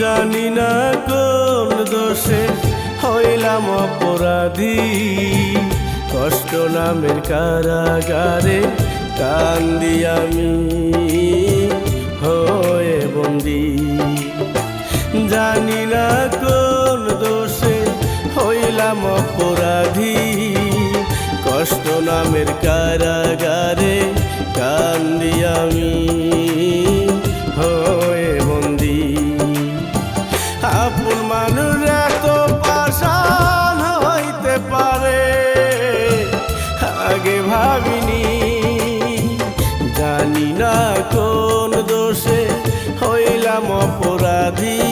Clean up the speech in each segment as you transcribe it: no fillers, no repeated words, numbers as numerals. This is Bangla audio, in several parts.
জানি না কোন দোষে হইলাম অপরাধী, কষ্ট নামের কারাগারে কান্দি আমি হয়ে বন্দি। জানি না কোন দোষে হইলাম অপরাধী, কষ্ট নামের কারাগারে কান্দি আমি হয়ে বন্দি। আপন মানুষ এত পাষাণ হইতে পারে আগে ভাবিনি। জানি না কোন দোষে হইলাম অপরাধী,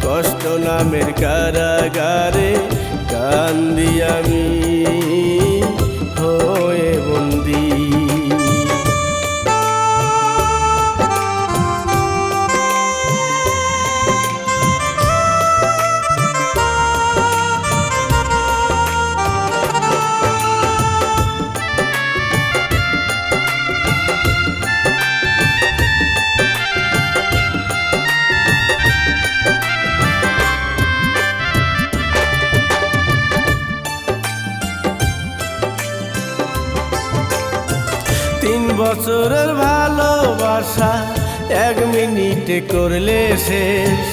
কষ্ট নামের কারাগারে কান্দি আমি হয়ে বন্দি। তিন বছরের ভালোবাসা এক মিনিটে করলে শেষ,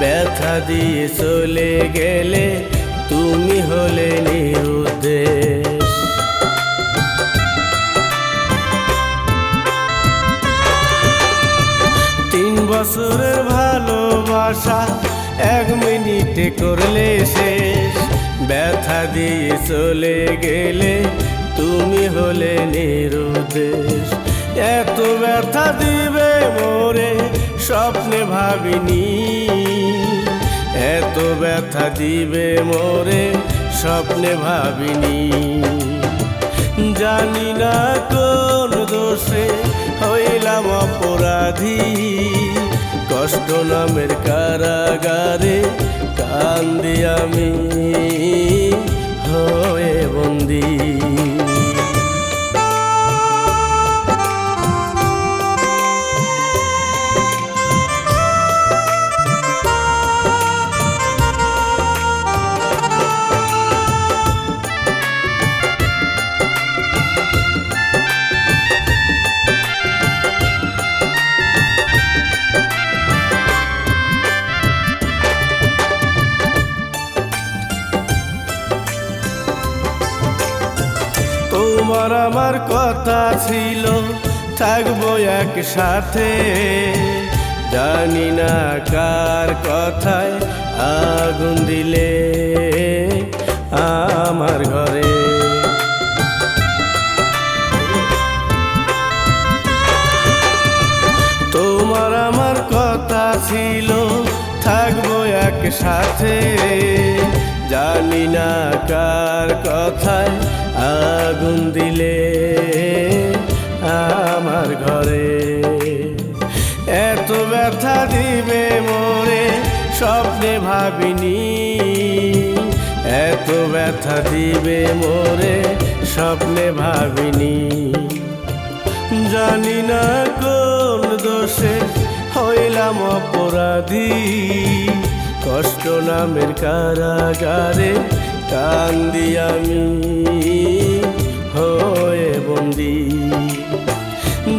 ব্যথা দিয়ে চলে গেলে তুমি হলে নিরুদ্দেশ। 3 বছরের ভালোবাসা এক মিনিটে করলে শেষ, ব্যথা দিয়ে চলে গেলে তুমি হলে নিরুদ্দেশ। এত ব্যথা দিবে মোরে স্বপ্নে ভাবিনি, এত ব্যথা দিবে মোরে স্বপ্নে ভাবিনি। জানি না কোন দোষে হইলাম অপরাধী, কষ্ট নামের কারাগারে কান্দি আমি হয়ে বন্দি। তোমার আমার কথা ছিল থাকবো একসাথে, জানি না কার কথায় আগুন দিলে আমার ঘরে। তোমার আমার কথা ছিল থাকবো একসাথে, জানি না কার কথায় আগুন দিলে আমার ঘরে। এত ব্যথা দিবে মোরে স্বপ্নে ভাবিনি, এত ব্যথা দিবে মোরে স্বপ্নে ভাবিনি। জানি না কোন দোষে হইলাম অপরাধী, কষ্ট নামের কারাগারে কান্দি আমি হয়ে বন্দি।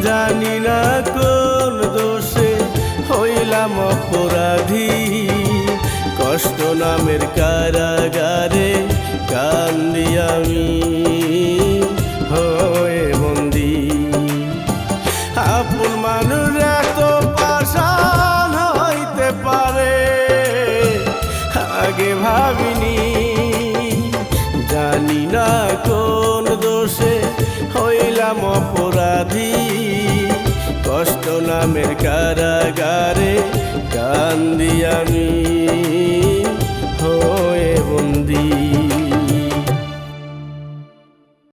জানি না কোন দোষে হইলাম অপরাধী, কষ্ট নামের কারাগারে কান্দি আমি হয়ে বন্দি। আপন মানুষ এত পাষাণ হইতে পারে আগে ভাবিনি। জানি না কোন দোষে হইলাম অপরাধী, কষ্ট নামের কারাগারে কান্দি আমি